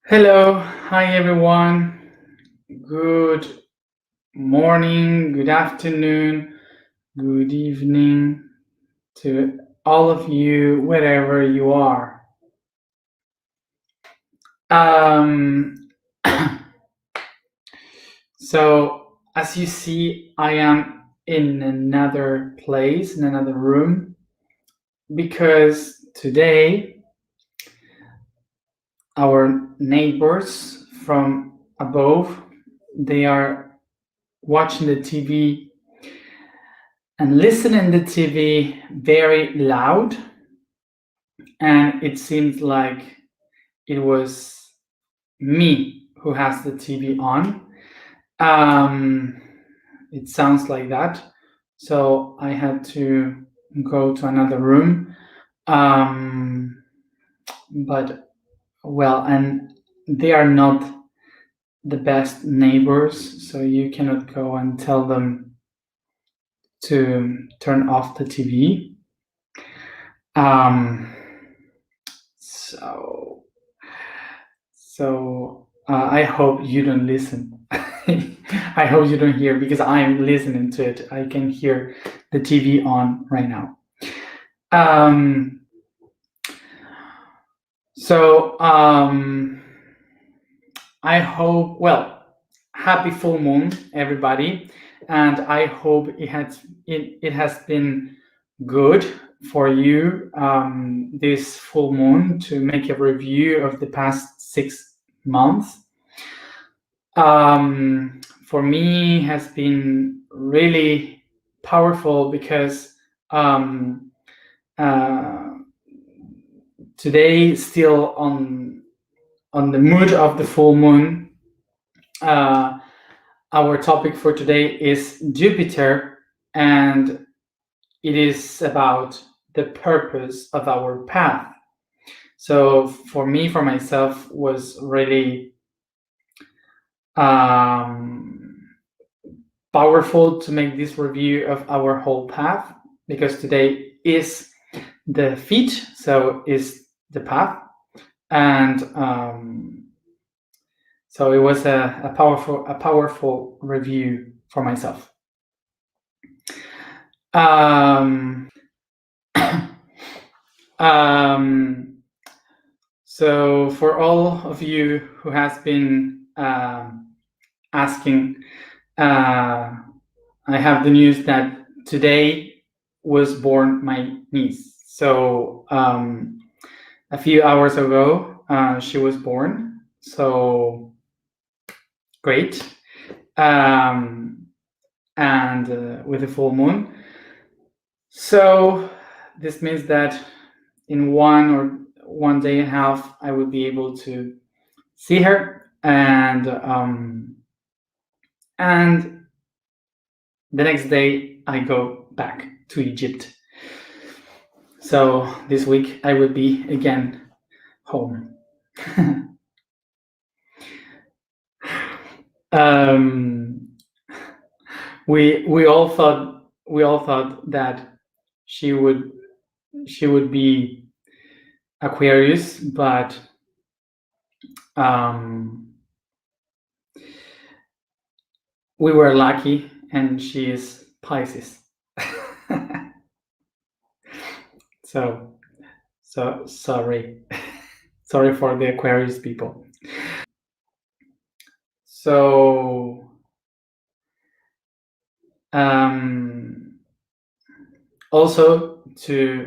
Hello, hi everyone. Good morning, good afternoon, good evening to all of you, wherever you are. Um, as you see, I am in another place, in another room, because today our neighbors from above they are watching the TV and listening to TV very loud, and it seems like it was me who has the TV on. Um, it sounds like that, so I had to go to another room. Um, but well, and they are not the best neighbors, so you cannot go and tell them to turn off the TV. Um, so I hope you don't listen. I hope you don't hear because I'm listening to it. I can hear the TV on right now. Um, so I hope. Well, happy full moon, everybody, and I hope it has been good for you this full moon to make a review of the past 6 months. For me has been really powerful because uh, today still on the mood of the full moon. uh, our topic for today is Jupiter, and it is about the purpose of our path. So for me, for myself, was really powerful to make this review of our whole path, because today is the feet, so is the path, and so it was a powerful review for myself. Um, um, so for all of you who has been asking, I have the news that today was born my niece. So a few hours ago, she was born. So great. And with a full moon. So this means that in 1 day and a half, I will be able to see her, and the next day I go back to Egypt. So this week I will be again home. um, we all thought that she would be Aquarius, but we were lucky, and she is Pisces. so sorry. Sorry for the Aquarius people. So also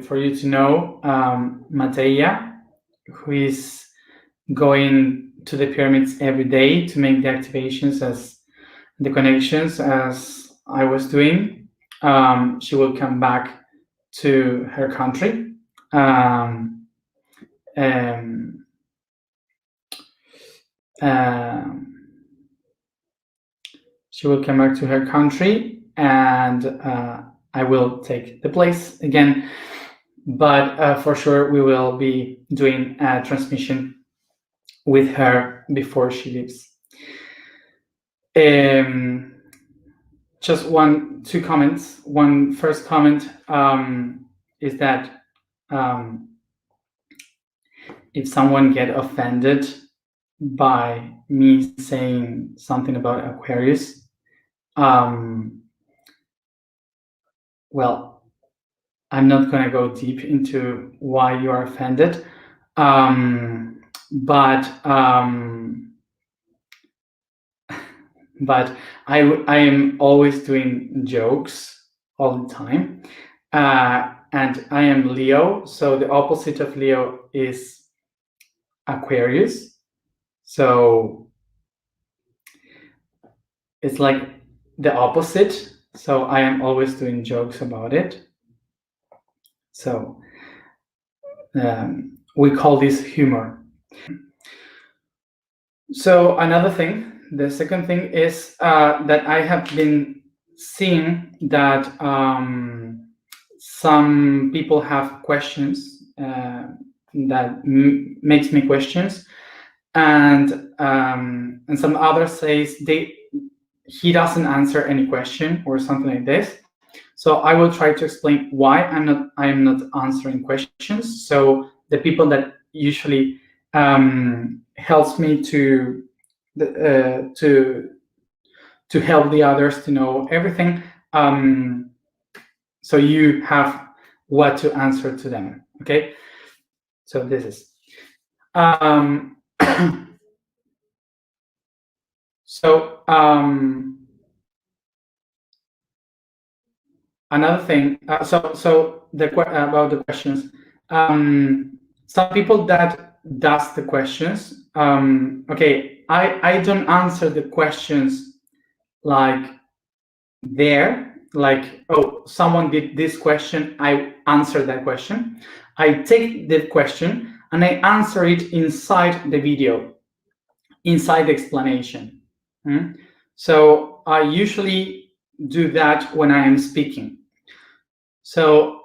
for you to know, Mateia, who is going to the pyramids every day to make the activations as the connections as I was doing, she will come back to her country. Um, um, she will come back to her country, and I will take the place again. But for sure, we will be doing a transmission with her before she leaves. Just two comments. One first comment is that if someone get offended by me saying something about Aquarius. Well, I'm not going to go deep into why you are offended, but I am always doing jokes all the time, and I am Leo, so the opposite of Leo is Aquarius. So it's like the opposite. So I am always doing jokes about it. So we call this humor. So another thing, the second thing is that I have been seeing that some people have questions that makes me questions, and some others says he doesn't answer any question or something like this. So I will try to explain why I'm not answering questions. So the people that usually helps me to help the others to know everything. So you have what to answer to them. Okay. So this is. So another thing. So about the questions. Some people that does the questions. Okay, I don't answer the questions like oh, someone did this question, I answer that question. I take the question and I answer it inside the video, inside the explanation. So I usually do that when I am speaking. So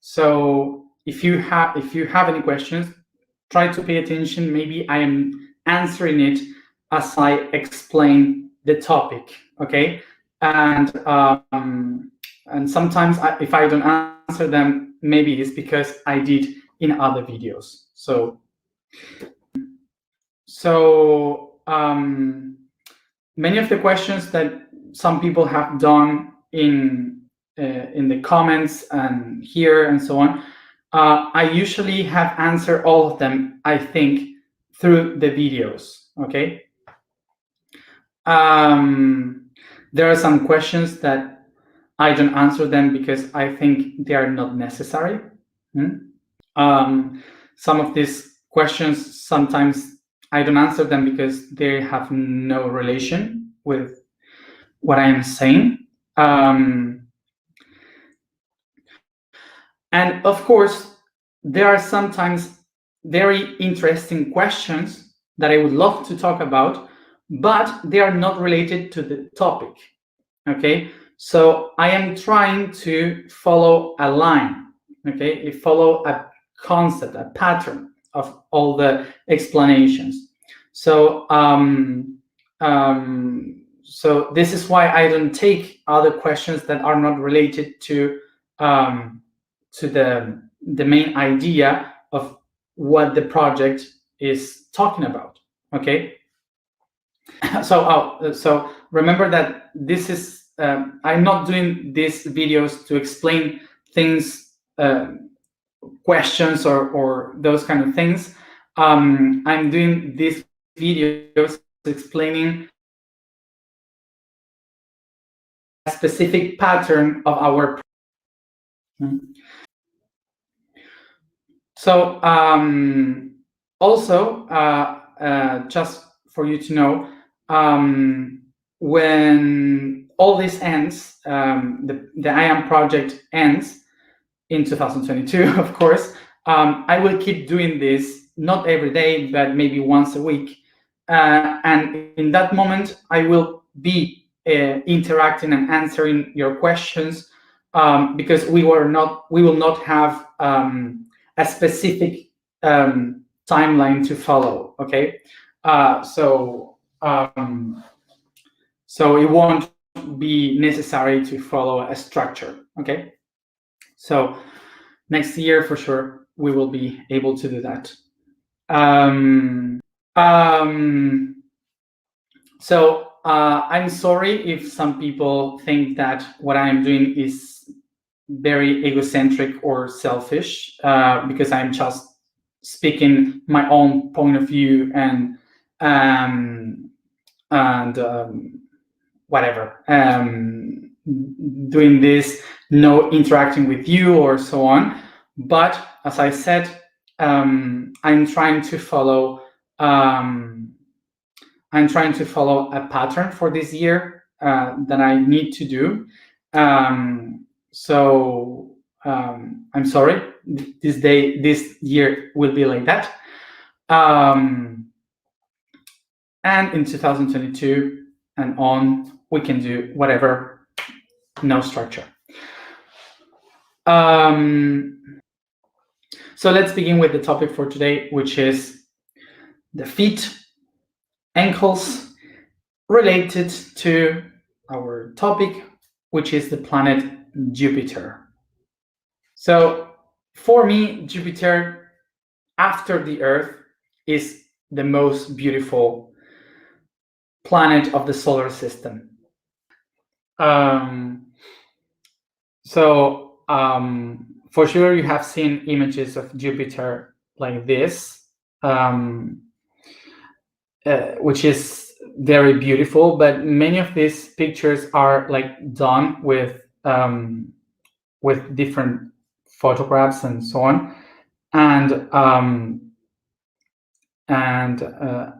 so if you have any questions, try to pay attention. Maybe I am answering it as I explain the topic. Okay, and sometimes if I don't answer them, maybe it's because I did in other videos. So many of the questions that some people have done in the comments and here and so on, I usually have answered all of them, I think, through the videos. Okay. There are some questions that I don't answer them because I think they are not necessary. Some of these questions, sometimes I don't answer them because they have no relation with what I am saying. And of course, there are sometimes very interesting questions that I would love to talk about, but they are not related to the topic. Okay, so I am trying to follow a line. Okay, follow a concept, a pattern of all the explanations. So so this is why I don't take other questions that are not related to the main idea of what the project is talking about. Okay. So remember that this is I'm not doing these videos to explain things, questions or those kind of things. I'm doing these videos explaining a specific pattern of our. So also, just for you to know, when all this ends, the I Am project ends in 2022, of course, I will keep doing this, not every day, but maybe once a week. And in that moment, I will be interacting and answering your questions, because we will not have a specific timeline to follow. Okay, so it won't be necessary to follow a structure. Okay, so next year for sure we will be able to do that. Um, um, so I'm sorry if some people think that what I'm doing is very egocentric or selfish, because I'm just speaking my own point of view um, and whatever, doing this, no interacting with you or so on. But as I said, I'm trying to follow. I'm trying to follow a pattern for this year that I need to do. So I'm sorry. This year will be like that. And in 2022 and on, we can do whatever, no structure. So let's begin with the topic for today, which is the feet, ankles, related to our topic, which is the planet Jupiter. So for me, Jupiter, after the Earth, is the most beautiful planet of the solar system. For sure, you have seen images of Jupiter like this, which is very beautiful. But many of these pictures are like done with different photographs and so on, and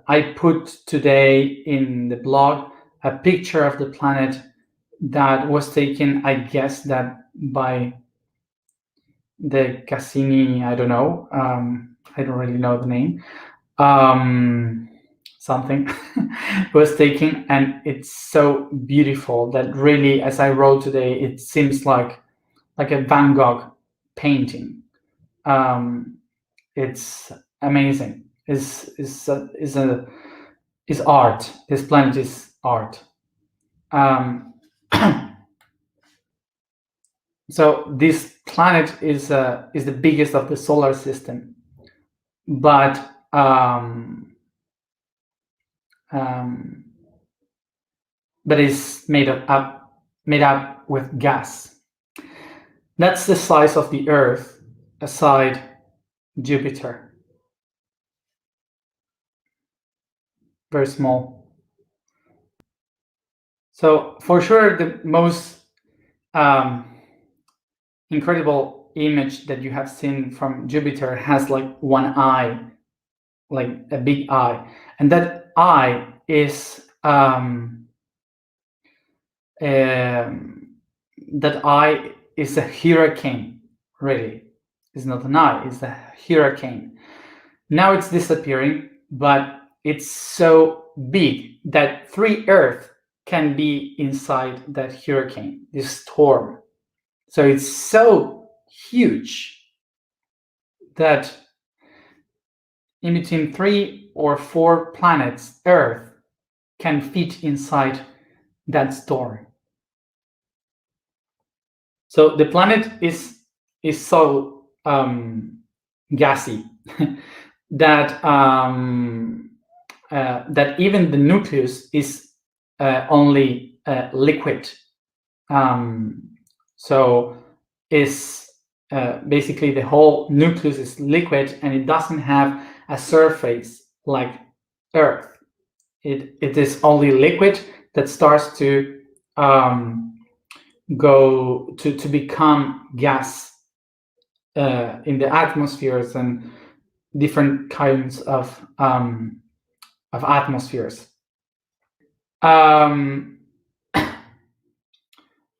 I put today in the blog a picture of the planet that was taken, I guess, that by the Cassini, I don't know, I don't really know the name, something was taken, and it's so beautiful that really, as I wrote today, it seems like a Van Gogh painting. It's amazing. Is art. This planet is art. So this planet is the biggest of the solar system, but is made up with gas. That's the size of the Earth, aside Jupiter. Very small. So for sure, the most incredible image that you have seen from Jupiter has like one eye, like a big eye, and that eye is a hurricane. Really, it's not an eye; it's a hurricane. Now it's disappearing, but it's so big that 3 Earth can be inside that hurricane, this storm. So it's so huge that in between 3 or 4 planets, Earth can fit inside that storm. So the planet is so gassy that that even the nucleus is only liquid. So is basically the whole nucleus is liquid, and it doesn't have a surface like Earth. It is only liquid that starts to go to become gas in the atmospheres and different kinds of atmospheres.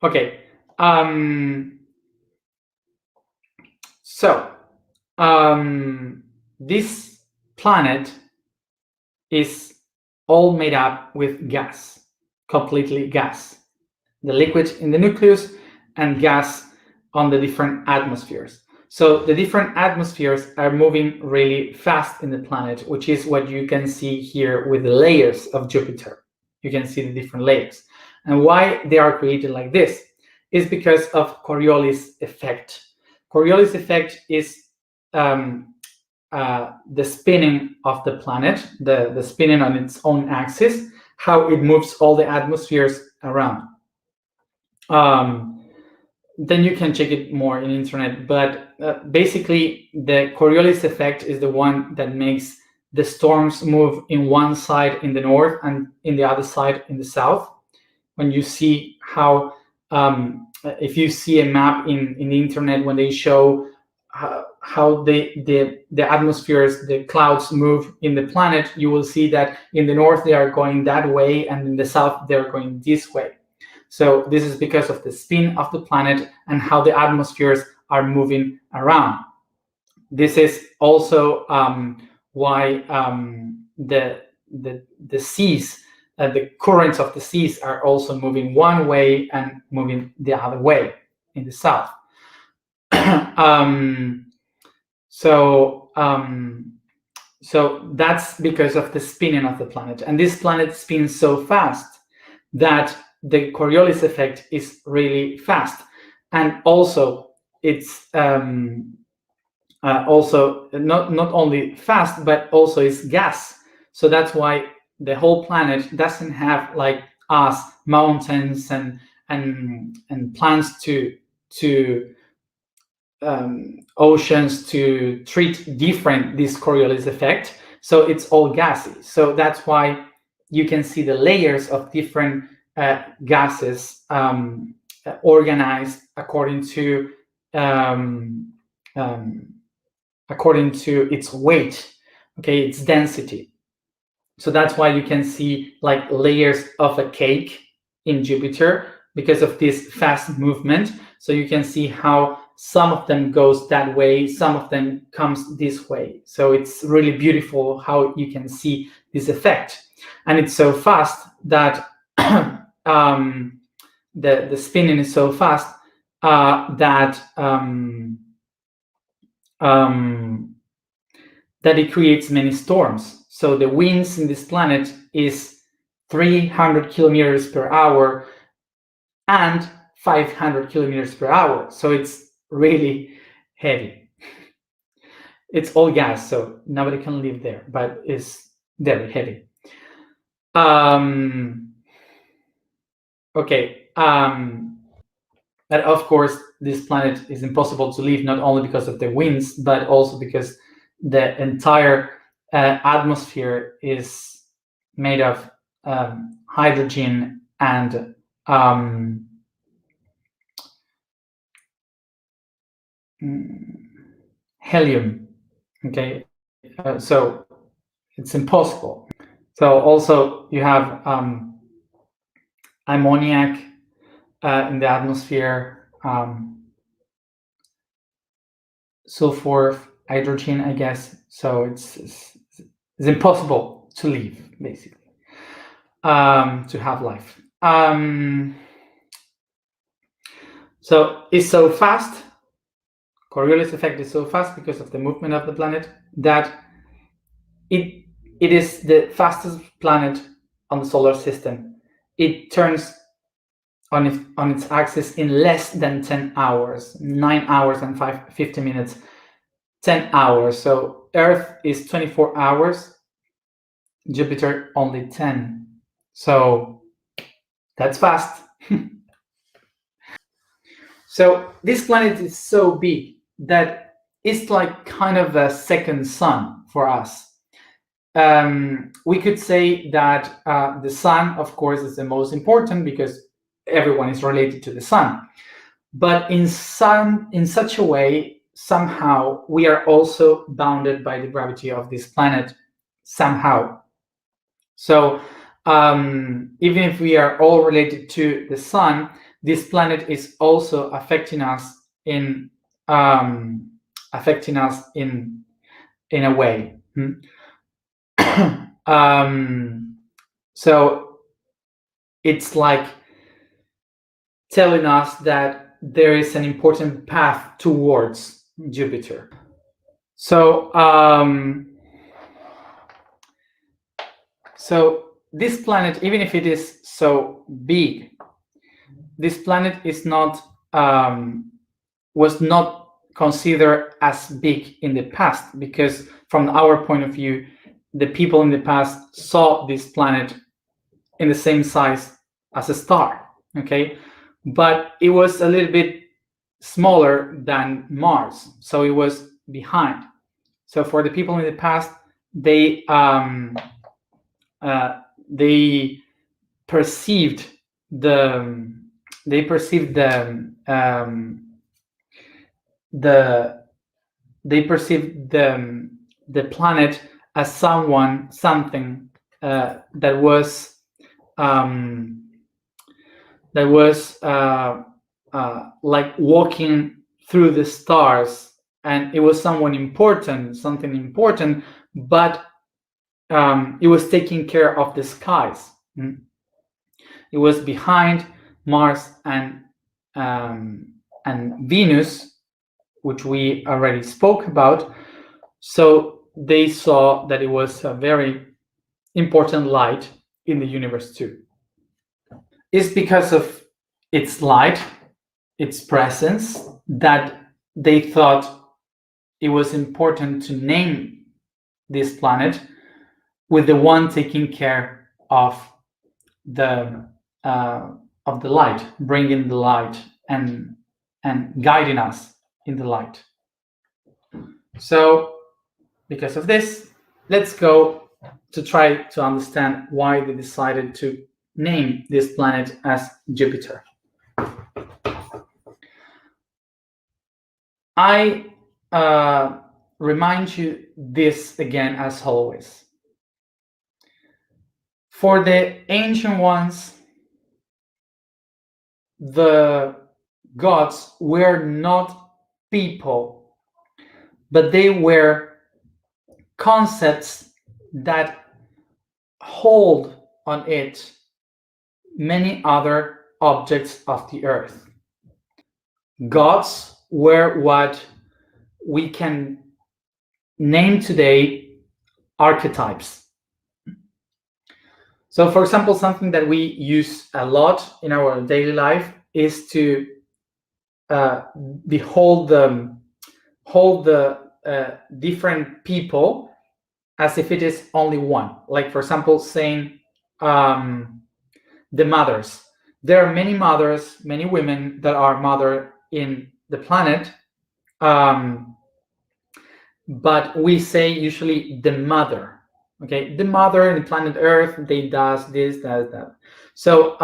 Okay. So this planet is all made up with gas, completely gas. The liquid in the nucleus and gas on the different atmospheres. So the different atmospheres are moving really fast in the planet, which is what you can see here with the layers of Jupiter. You can see the different layers. And why they are created like this is because of Coriolis effect. Coriolis effect is the spinning of the planet, the spinning on its own axis, how it moves all the atmospheres around. Then you can check it more in internet, but basically the Coriolis effect is the one that makes the storms move in one side in the north and in the other side in the south. When you see how, if you see a map in the internet, when they show how the atmospheres, the clouds move in the planet, you will see that in the north they are going that way, and in the south they're going this way. So this is because of the spin of the planet and how the atmospheres are moving around. This is also why the seas, the currents of the seas are also moving one way and moving the other way in the south. So that's because of the spinning of the planet, and this planet spins so fast that the Coriolis effect is really fast, and also it's also not only fast but also is gas. So that's why the whole planet doesn't have, like us, mountains and plants to oceans to treat different this Coriolis effect. So it's all gassy. So that's why you can see the layers of different gases organized according to its weight, okay, its density. So that's why you can see like layers of a cake in Jupiter because of this fast movement. So you can see how some of them goes that way, some of them comes this way. So it's really beautiful how you can see this effect. And it's so fast that the spinning is so fast that it creates many storms. So the winds in this planet is 300 kilometers per hour and 500 kilometers per hour. So it's really heavy. It's all gas, so nobody can live there, but it's very heavy. Okay. But of course, this planet is impossible to live, not only because of the winds, but also because the entire atmosphere is made of hydrogen and helium. Okay, so it's impossible. So also you have ammoniac in the atmosphere, sulfur, hydrogen, I guess. So it's impossible to live, basically, to have life. So it's so fast. Coriolis effect is so fast because of the movement of the planet that it is the fastest planet on the solar system. It turns on its axis in less than 10 hours, 9 hours and 50 minutes, 10 hours. So Earth is 24 hours, Jupiter only 10. So that's fast. So this planet is so big that it's like kind of a second sun for us. We could say that the sun, of course, is the most important because everyone is related to the sun. But in such a way, somehow we are also bounded by the gravity of this planet, somehow. So even if we are all related to the sun, this planet is also affecting us in a way. So it's like telling us that there is an important path towards Jupiter. So this planet, even if it is so big, this planet is not was not considered as big in the past, because from our point of view, the people in the past saw this planet in the same size as a star. Okay, but it was a little bit smaller than Mars, so it was behind. So for the people in the past, they they perceived the they perceived the they perceived the planet as something that was um, like walking through the stars, and it was something important, but it was taking care of the skies. It was behind Mars and Venus, which we already spoke about. So they saw that it was a very important light in the universe too. It's because of its light, its presence, that they thought it was important to name this planet with the one taking care the of the light, bringing the light and guiding us in the light. So, because of this, let's go to try to understand why they decided to name this planet as Jupiter. I remind you this again as always. For the ancient ones, the gods were not people, but they were concepts that hold on it many other objects of the earth. Gods were what we can name today archetypes. So, for example, something that we use a lot in our daily life is to behold the different people as if it is only one. Like, for example, saying the mothers. There are many mothers, many women that are mother in the planet, but we say usually the mother. Okay, the mother in the planet Earth, they does this, that. So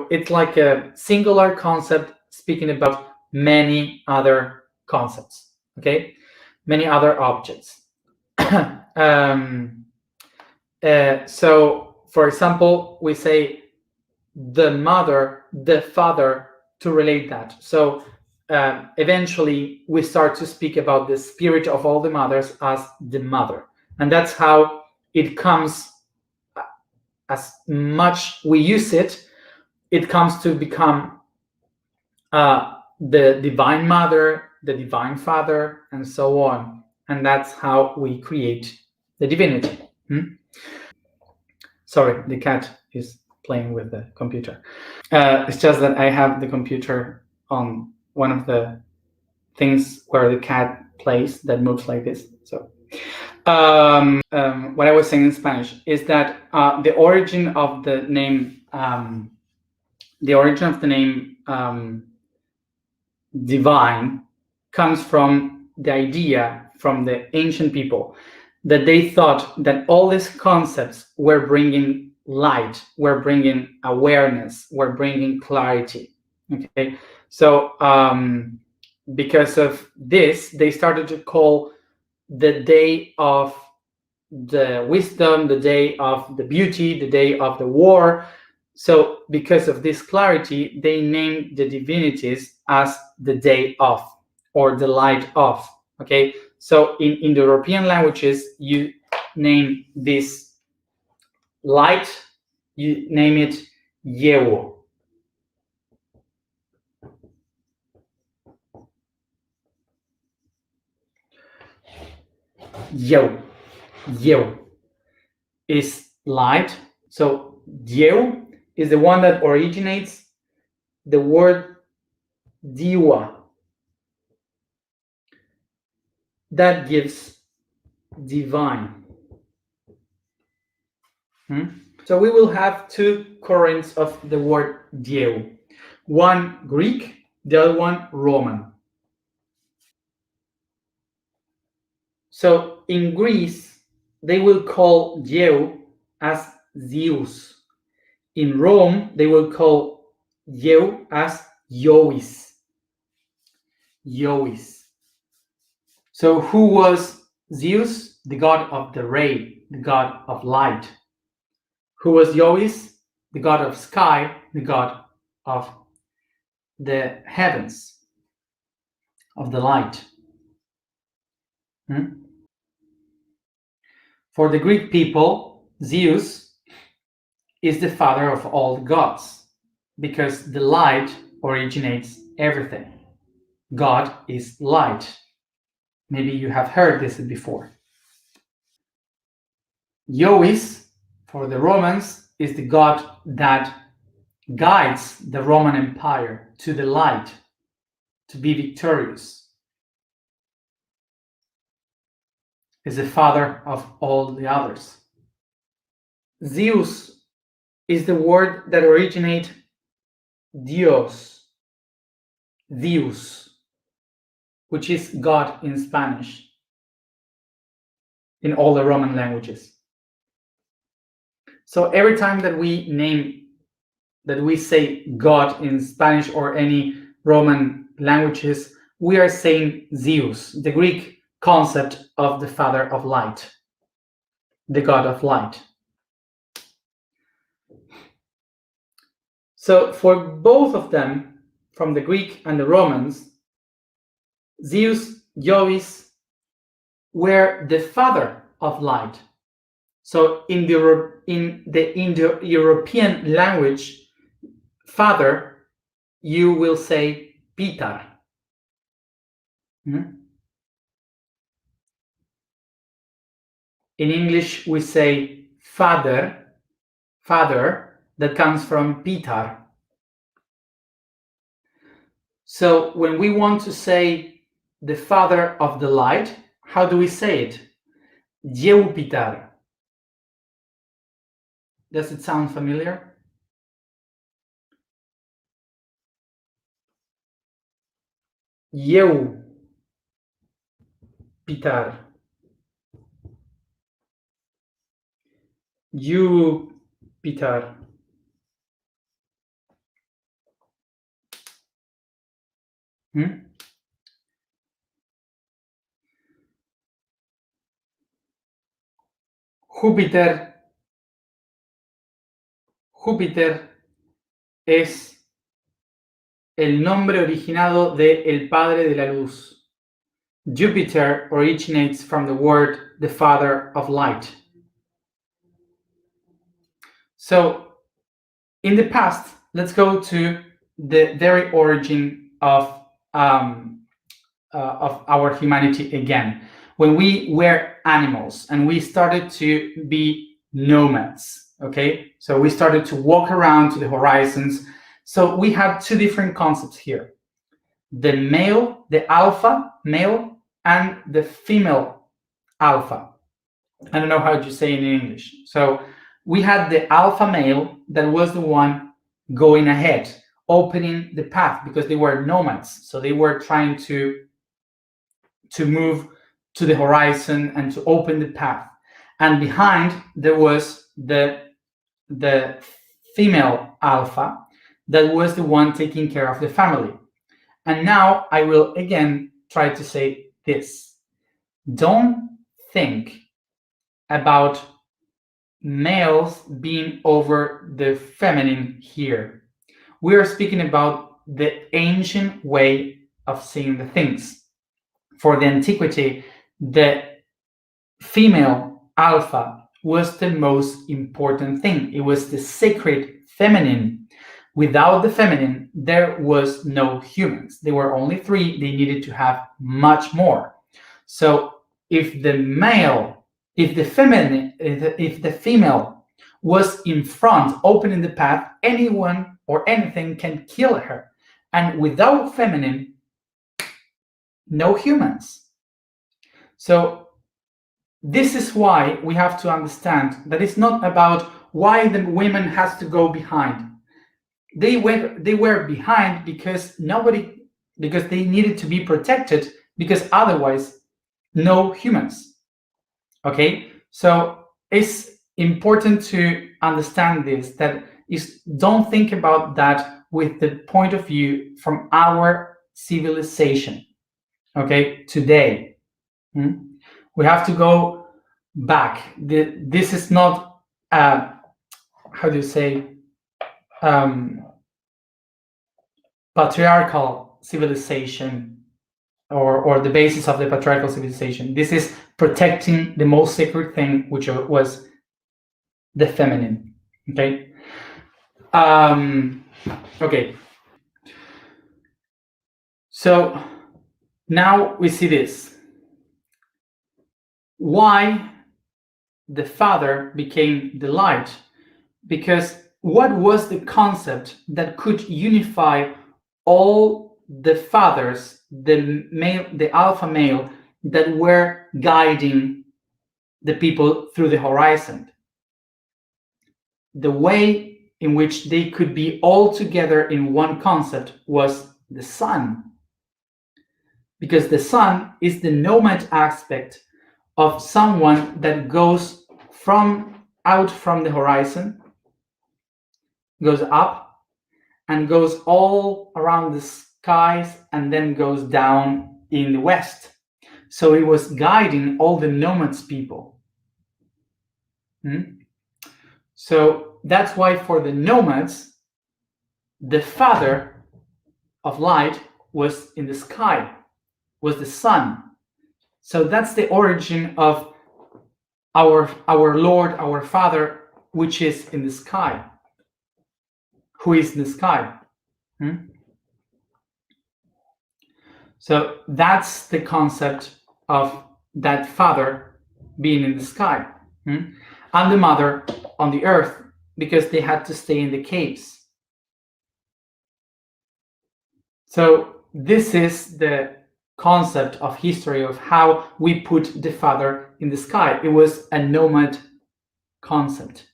it's like a singular concept speaking about many other concepts. Okay, many other objects. So, for example, we say the mother, the father, to relate that. So eventually we start to speak about the spirit of all the mothers as the mother. And that's how it comes, as much we use it, it comes to become the divine mother, the divine father, and so on. And that's how we create the divinity. Sorry, the cat is playing with the computer. It's just that I have the computer on one of the things where the cat plays that moves like this. So, what I was saying in Spanish is that the origin of the name, divine, comes from the idea from the ancient people that they thought that all these concepts were bringing light, were bringing awareness, were bringing clarity. Okay, so because of this, they started to call the day of the wisdom, the day of the beauty, the day of the war. So, because of this clarity, they named the divinities as the day of or the light of. Okay, so in the European languages, you name this light, you name it Yewo. Yewo is light. So Yew is the one that originates the word diwa. that gives divine. So we will have two currents of the word Dieu. One Greek, the other one Roman. So in Greece, they will call Dieu as Zeus. In Rome, they will call Dieu as Iois. Iois. So who was Zeus? The god of the ray, the god of light. Who was Iois? The god of sky, the god of the heavens, of the light. For the Greek people, Zeus is the father of all gods because the light originates everything. God is light. Maybe you have heard this before. Iois, for the Romans, is the god that guides the Roman Empire to the light, to be victorious. Is the father of all the others. Zeus is the word that originates Dios, Deus, which is God in Spanish, in all the Roman languages. So every time that we say God in Spanish or any Roman languages, we are saying Zeus, the Greek concept of the father of light, the god of light. So for both of them, from the Greek and the Romans, Zeus, Iois, were the father of light. So in the Indo-European language, father, you will say Pitar. In English, we say father, that comes from Pitar. So when we want to say the father of the light, how do we say it? Jupiter. Does it sound familiar? Jupiter. Jupiter. Júpiter es el nombre originado de el padre de la luz. Jupiter originates from the word the father of light. So in the past, let's go to the very origin of our humanity again. When we were animals and we started to be nomads, okay? So we started to walk around to the horizons. So we had two different concepts here. The male, the alpha male, and the female alpha. I don't know how to say it in English. So we had the alpha male that was the one going ahead, opening the path because they were nomads. So they were trying to move to the horizon and to open the path. And behind there was the female alpha that was the one taking care of the family. And now I will again try to say this. Don't think about males being over the feminine here. We are speaking about the ancient way of seeing the things. For the antiquity, the female alpha was the most important thing. It was the sacred feminine. Without the feminine, there was no humans. There were only three. They needed to have much more. So if the female was in front, opening the path, anyone or anything can kill her. And without feminine, no humans. So this is why we have to understand that it's not about why the women has to go behind. They were behind because they needed to be protected, because otherwise no humans. Okay, so it's important to understand this, that is, don't think about that with the point of view from our civilization, okay, today. We have to go back. This is not how do you say, patriarchal civilization, or the basis of the patriarchal civilization. This is protecting the most sacred thing, which was the feminine. Okay. Okay. So now we see this. Why the Father became the light? Because what was the concept that could unify all the fathers, the alpha male, that were guiding the people through the horizon? The way in which they could be all together in one concept was the sun. Because the sun is the nomad aspect of someone that goes out from the horizon, goes up, and goes all around the skies, and then goes down in the west. So it was guiding all the nomads people. So that's why for the nomads, the father of light was in the sky, was the sun. So that's the origin of our Lord, our Father, which is in the sky. Who is in the sky? So that's the concept of that Father being in the sky, and the mother on the earth, because they had to stay in the caves. So this is the concept of history of how we put the Father in the sky. It was a nomad concept.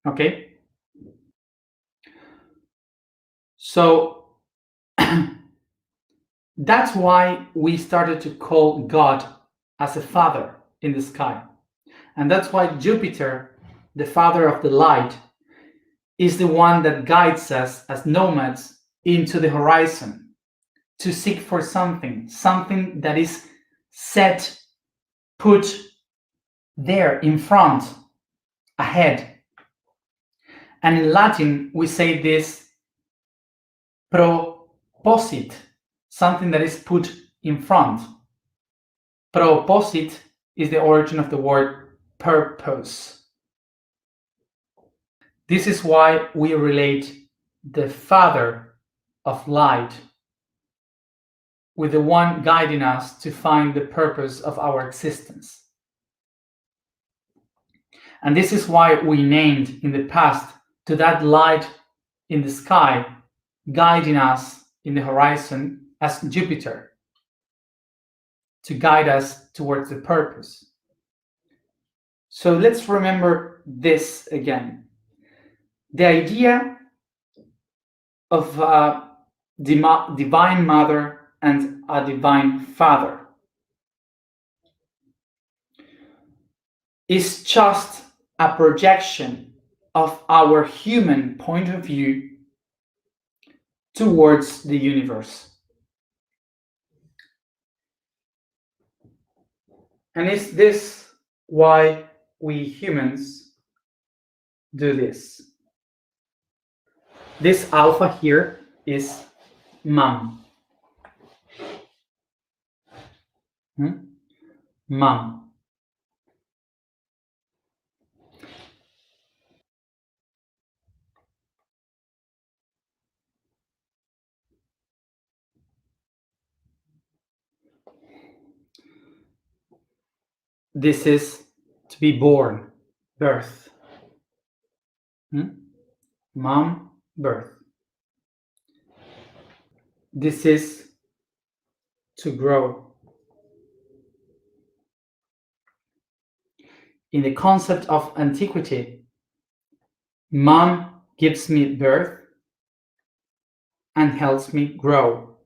Okay? So that's why we started to call God as a father in the sky. And that's why Jupiter, the father of the light, is the one that guides us as nomads into the horizon to seek for something that is set, put there in front, ahead. And in Latin, we say this proposit, something that is put in front. Proposit is the origin of the word purpose. This is why we relate the Father of light with the one guiding us to find the purpose of our existence. And this is why we named in the past to that light in the sky, guiding us in the horizon, as Jupiter, to guide us towards the purpose. So let's remember this again. The idea of a divine mother and a divine father is just a projection of our human point of view towards the universe. And is this why we humans do this? This alpha here is mom. Mom. This is to be born, birth. Mom, birth. This is to grow. in the concept of antiquity, mom gives me birth and helps me grow.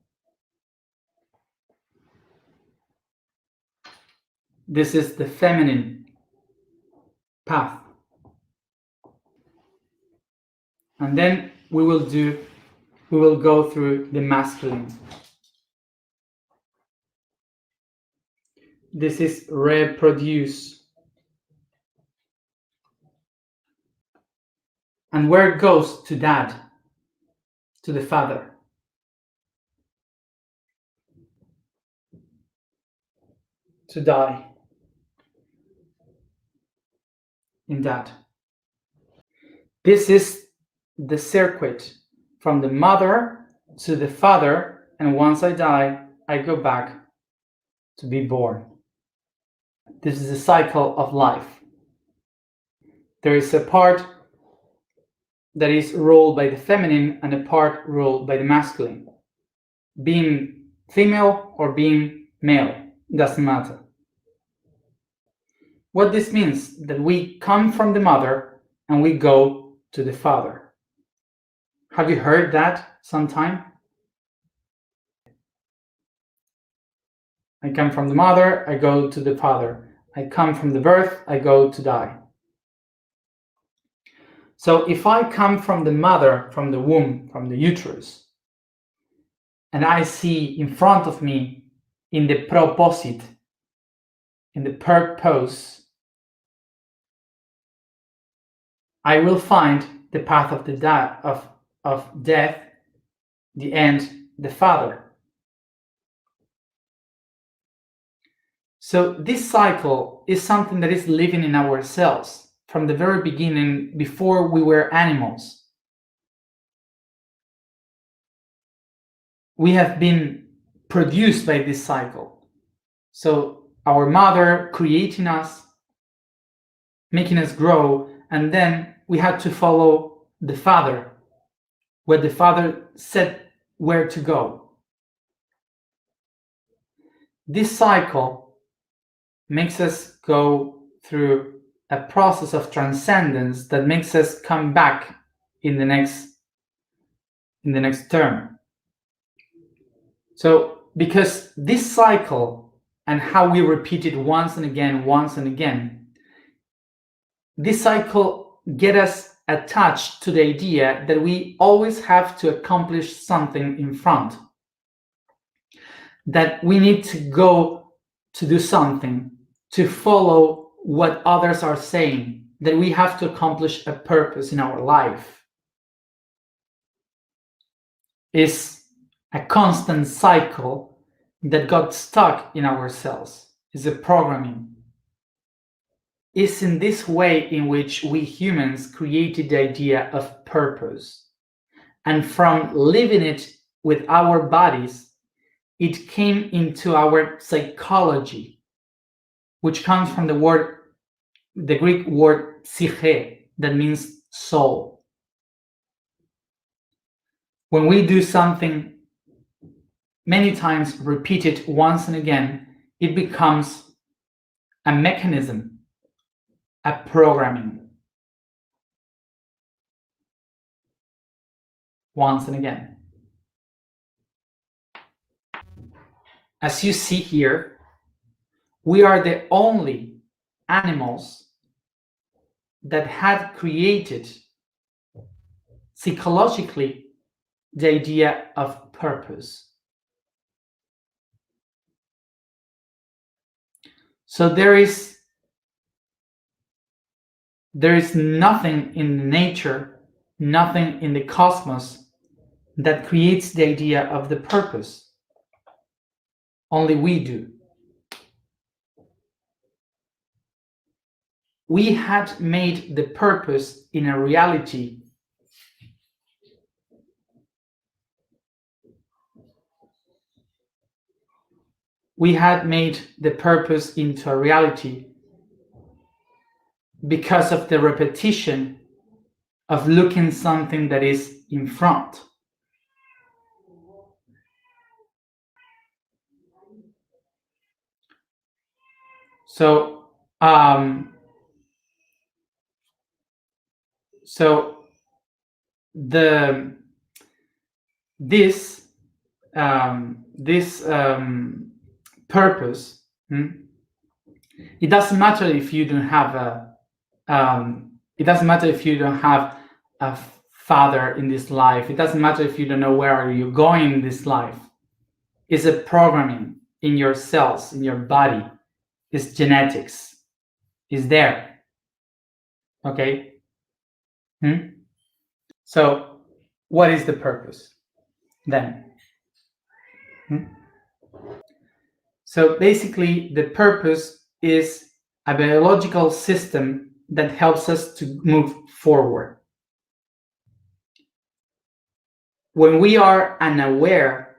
This is the feminine path. And then we will go through the masculine. This is reproduce. And where it goes to dad, to the father. To die in dad. This is the circuit from the mother to the father, and once I die, I go back to be born. This is the cycle of life. There is a part that is ruled by the feminine and a part ruled by the masculine. Being female or being male, doesn't matter. What this means, that we come from the mother and we go to the father. Have you heard that sometime? I come from the mother, I go to the father. I come from the birth, I go to die. So if I come from the mother, from the womb, from the uterus, and I see in front of me in the proposite, in the purpose, I will find the path of the of death, the end, the father. So this cycle is something that is living in our cells from the very beginning, before we were animals. We have been produced by this cycle. So our mother creating us, making us grow, and then we had to follow the father, where the father said where to go. This cycle makes us go through a process of transcendence that makes us come back in the next term. So because this cycle and how we repeat it once and again, this cycle get us attached to the idea that we always have to accomplish something in front, that we need to go to do something, to follow what others are saying, that we have to accomplish a purpose in our life. Is a constant cycle that got stuck in our cells. Is a programming. Is in this way in which we humans created the idea of purpose. And from living it with our bodies, it came into our psychology, which comes from the Greek word psyche, that means soul. When we do something many times, repeat it once and again, it becomes a mechanism, a programming. Once and again. As you see here, we are the only animals that had created psychologically the idea of purpose. So there is nothing in nature, nothing in the cosmos that creates the idea of the purpose. Only we do. We had made the purpose in a reality. We had made the purpose into a reality because of the repetition of looking something that is in front. So So this purpose, it doesn't matter if you don't have it doesn't matter if you don't have a father in this life. It doesn't matter if you don't know where you're going in this life. It's a programming in your cells, in your body. It's genetics. It's there. Okay? So what is the purpose then? So basically, the purpose is a biological system that helps us to move forward. When we are unaware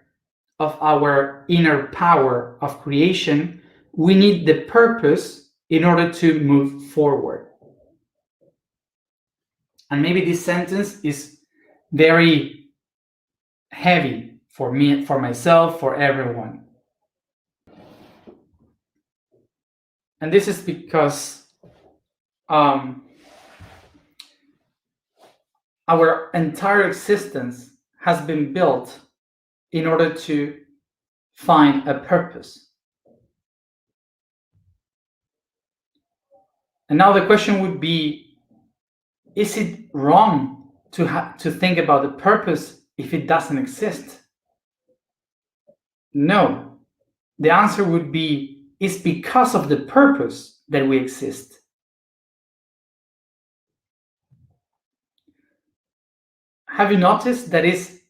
of our inner power of creation, we need the purpose in order to move forward. And maybe this sentence is very heavy for me, for myself, for everyone. And this is because our entire existence has been built in order to find a purpose. And now the question would be, is it wrong to think about the purpose if it doesn't exist? No. The answer would be, it's because of the purpose that we exist. Have you noticed that is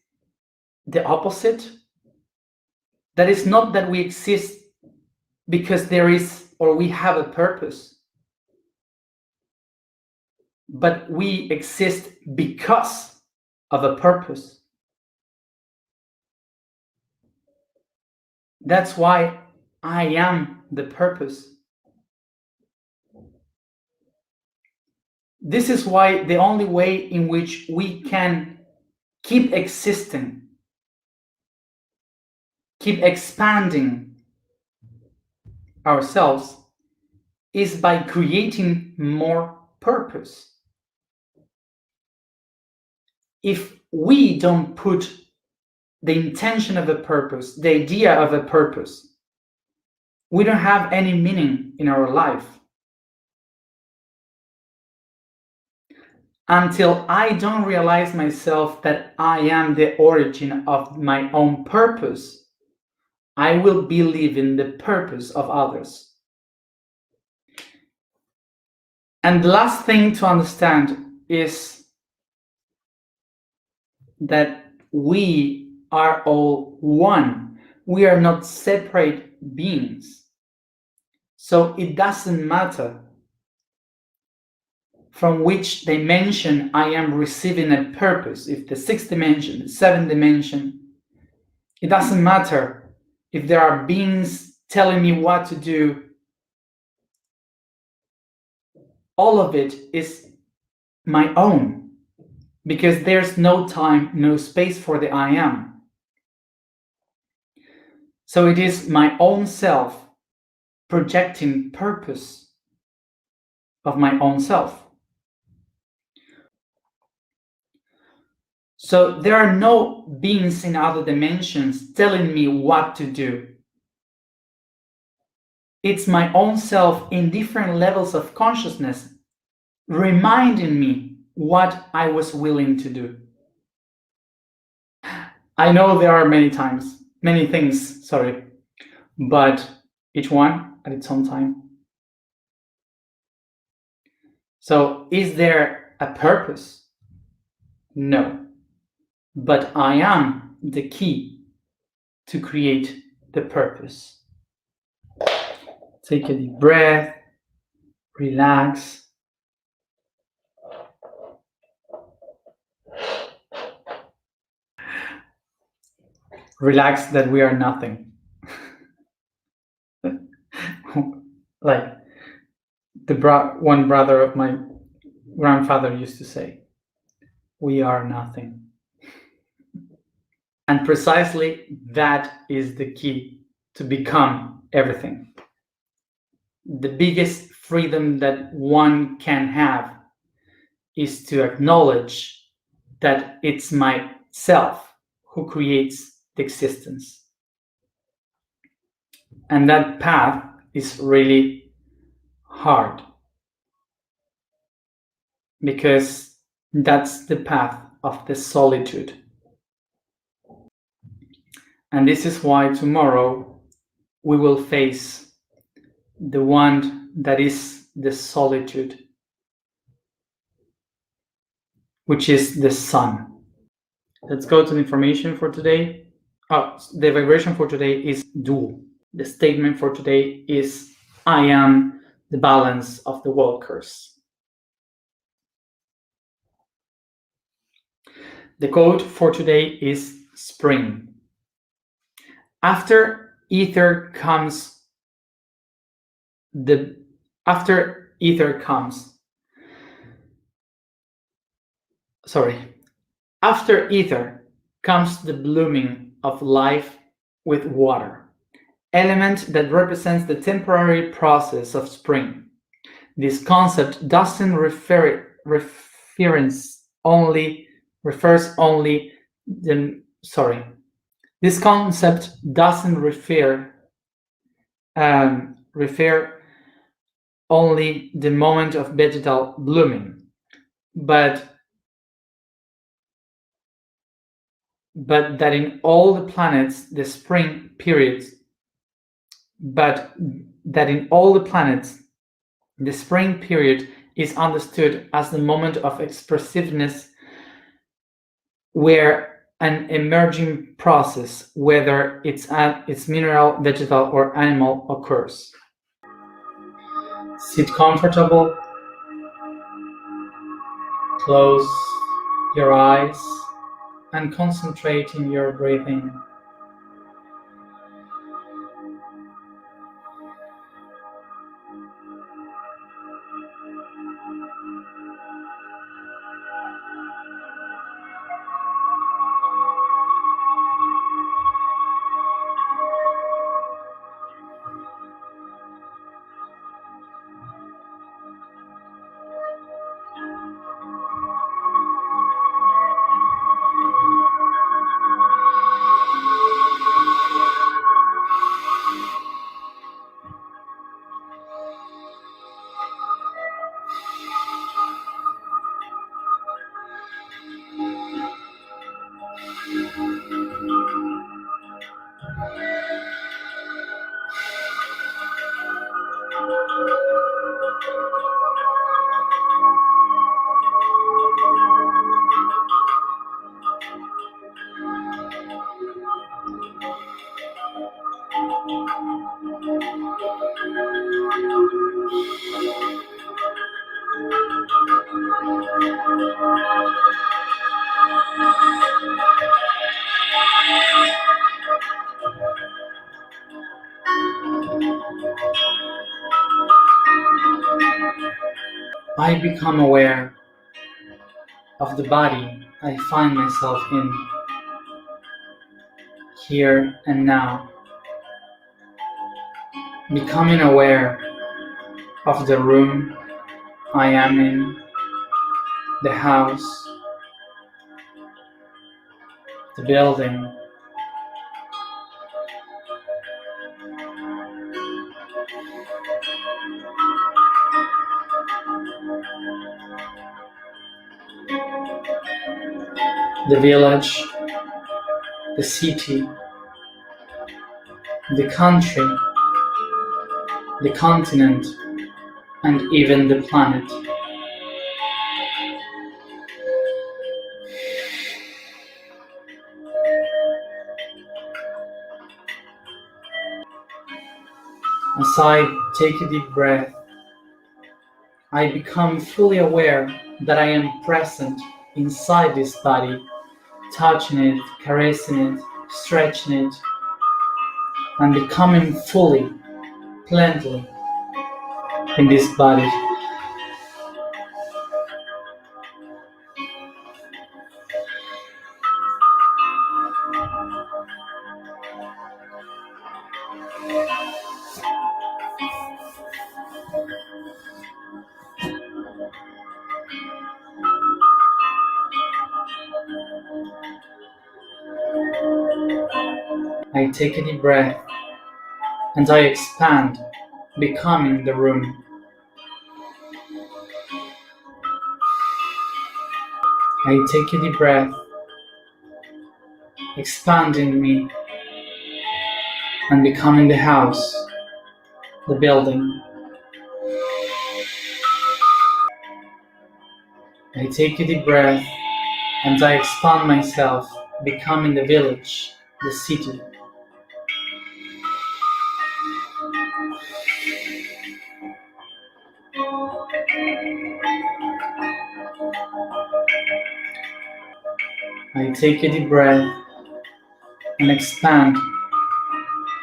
the opposite? That is not that we exist because there is or we have a purpose, but we exist because of a purpose. That's why I am the purpose. This is why the only way in which we can keep existing, keep expanding ourselves, is by creating more purpose. If we don't put the intention of a purpose, the idea of a purpose, we don't have any meaning in our life. Until I don't realize myself that I am the origin of my own purpose, I will be living the purpose of others. And the last thing to understand is that we are all one. We are not separate beings. So it doesn't matter from which dimension I am receiving a purpose, if the sixth dimension, the seventh dimension. It doesn't matter if there are beings telling me what to do. All of it is my own, because there's no time, no space for the I am. So it is my own self projecting purpose of my own self. So there are no beings in other dimensions telling me what to do. It's my own self in different levels of consciousness reminding me what I was willing to do. I know there are many things, but each one at its own time. So is there a purpose? No. But I am the key to create the purpose. Take a deep breath, relax. Relax that we are nothing. Like one brother of my grandfather used to say, we are nothing. And precisely that is the key to become everything. The biggest freedom that one can have is to acknowledge that it's myself who creates the existence. And that path is really hard because that's the path of the solitude. And this is why tomorrow we will face the one that is the solitude, which is the sun. Let's go to the information for today. The vibration for today is dual. The statement for today is I am the balance of the walkers. The quote for today is spring. After ether comes the blooming of life with water, element that represents the temporary process of spring. This concept doesn't This concept doesn't refer only the moment of vegetal blooming, but that in all the planets the spring period is understood as the moment of expressiveness where an emerging process, whether it's mineral, vegetal, or animal, occurs. Sit comfortable, close your eyes, and concentrate in your breathing. I become aware of the body I find myself in, here and now, becoming aware of the room I am in, the house, the building, the village, the city, the country, the continent, and even the planet. As I take a deep breath, I become fully aware that I am present inside this body, touching it, caressing it, stretching it, and becoming fully, plenty in this body. I take a deep breath and I expand, becoming the room. I take a deep breath, expanding me and becoming the house, the building. I take a deep breath and I expand myself, becoming the village, the city. I take a deep breath and expand,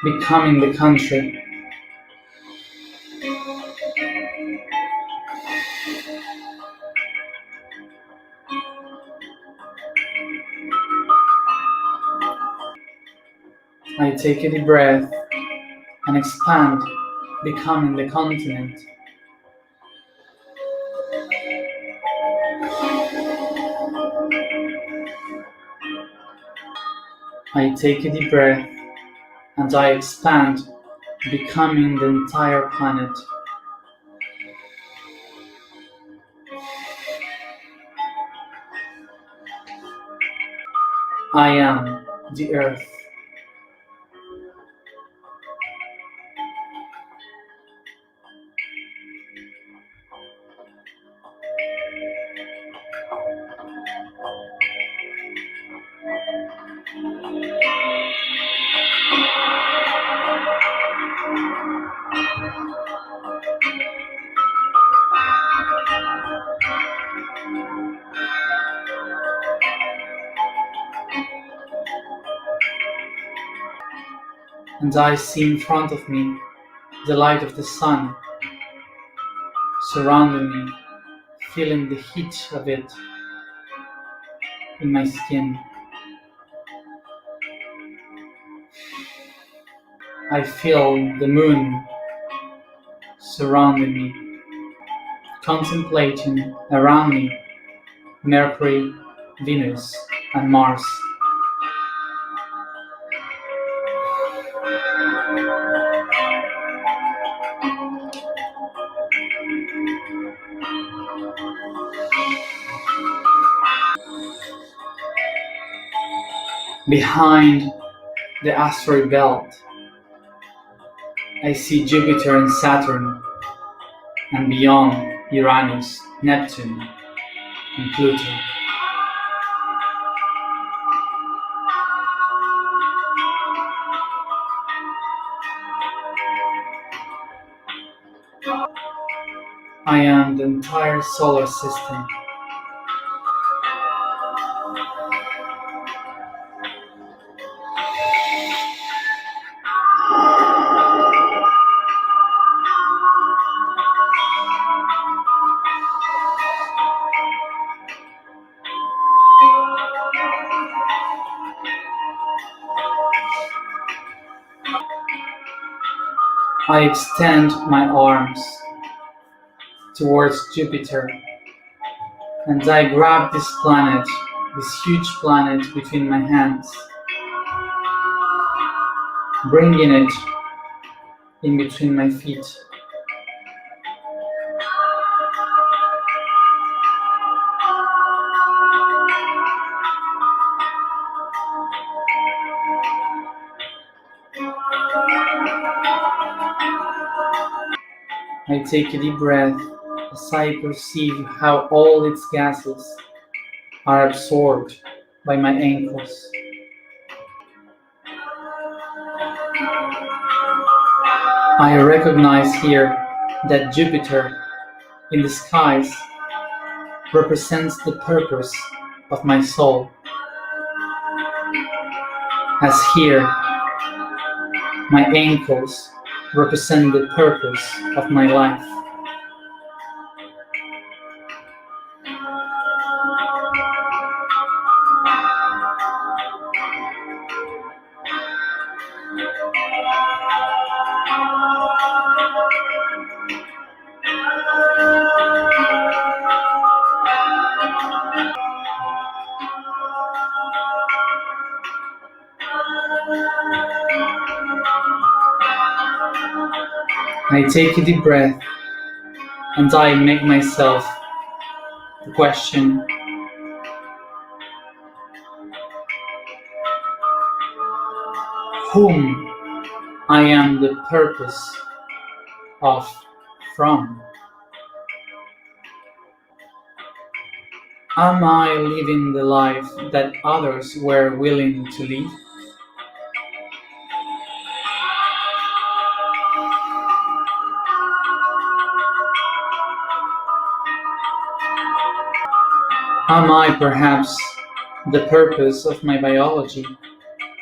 becoming the country. I take a deep breath and expand, becoming the continent. I take a deep breath and I expand, becoming the entire planet. I am the earth. And I see in front of me the light of the sun surrounding me, feeling the heat of it in my skin. I feel the moon surrounding me, contemplating around me Mercury, Venus, and Mars. Behind the asteroid belt, I see Jupiter and Saturn, and beyond Uranus, Neptune, and Pluto. I am the entire solar system. I extend my arms towards Jupiter and I grab this planet, this huge planet between my hands, bringing it in between my feet. I take a deep breath as I perceive how all its gases are absorbed by my ankles. I recognize here that Jupiter in the skies represents the purpose of my soul, as here my ankles represent the purpose of my life. I take a deep breath and I make myself the question, whom I am the purpose of from? Am I living the life that others were willing to live? Am I perhaps the purpose of my biology,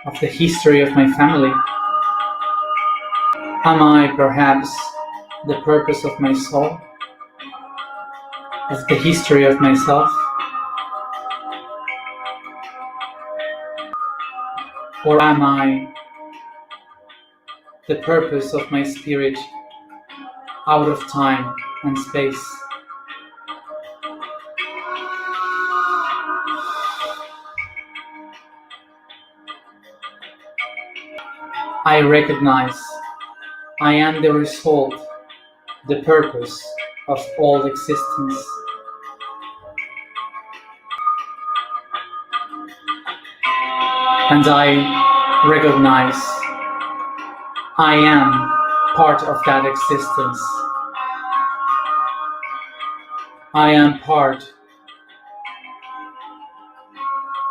of the history of my family? Am I perhaps the purpose of my soul, of the history of myself? Or am I the purpose of my spirit out of time and space? I recognize I am the result, the purpose of all existence. And I recognize I am part of that existence. I am part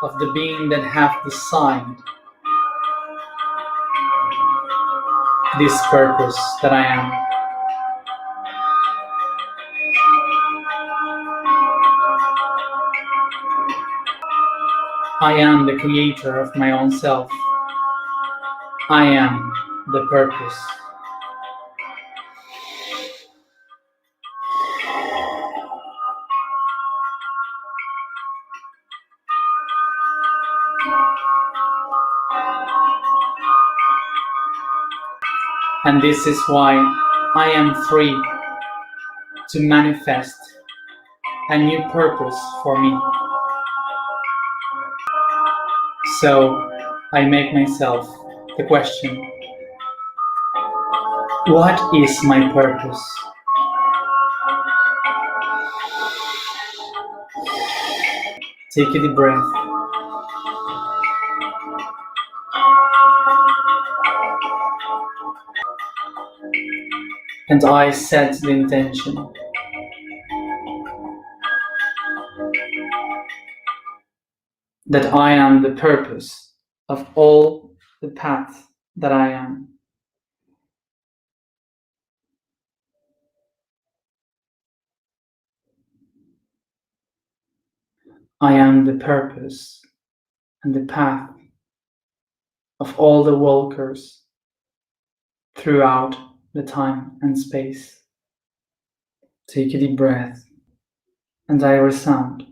of the being that have designed this purpose that I am. I am the creator of my own self. I am the purpose. And this is why I am free to manifest a new purpose for me. So I make myself the question, what is my purpose? Take a deep breath. And I set the intention. That I am the purpose of all the path that I am. I am the purpose and the path of all the walkers throughout the time and space. Take a deep breath and I resound.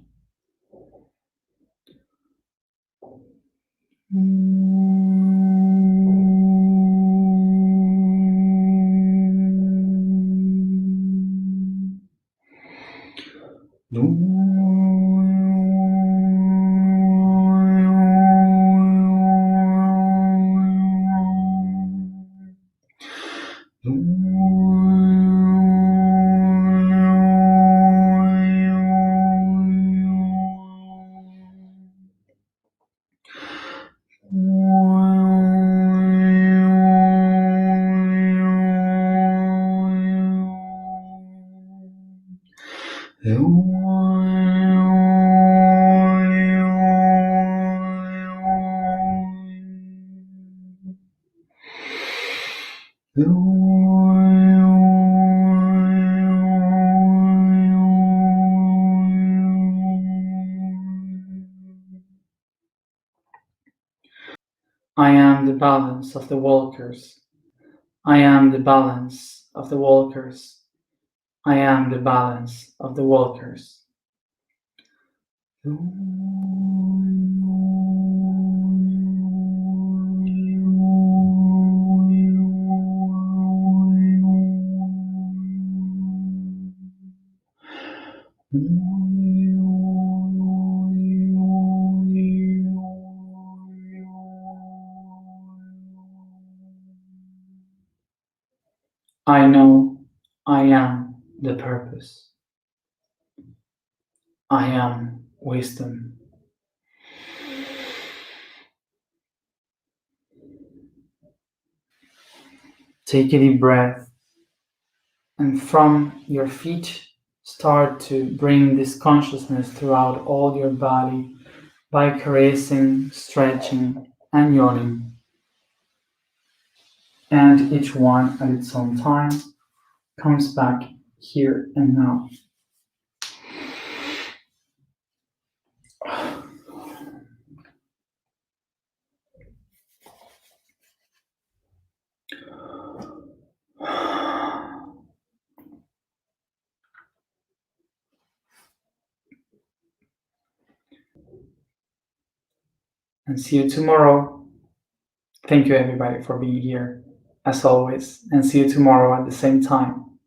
I am the balance of the walkers. I am the balance of the walkers. I am the balance of the walkers. I know am the purpose. I am wisdom. Take a deep breath, and from your feet, start to bring this consciousness throughout all your body by caressing, stretching, and yawning. And each one at its own time comes back here and now. And see you tomorrow. Thank you, everybody, for being here, as always. And see you tomorrow at the same time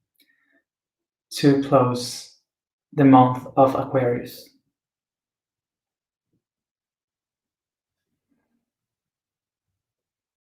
to close the month of Aquarius.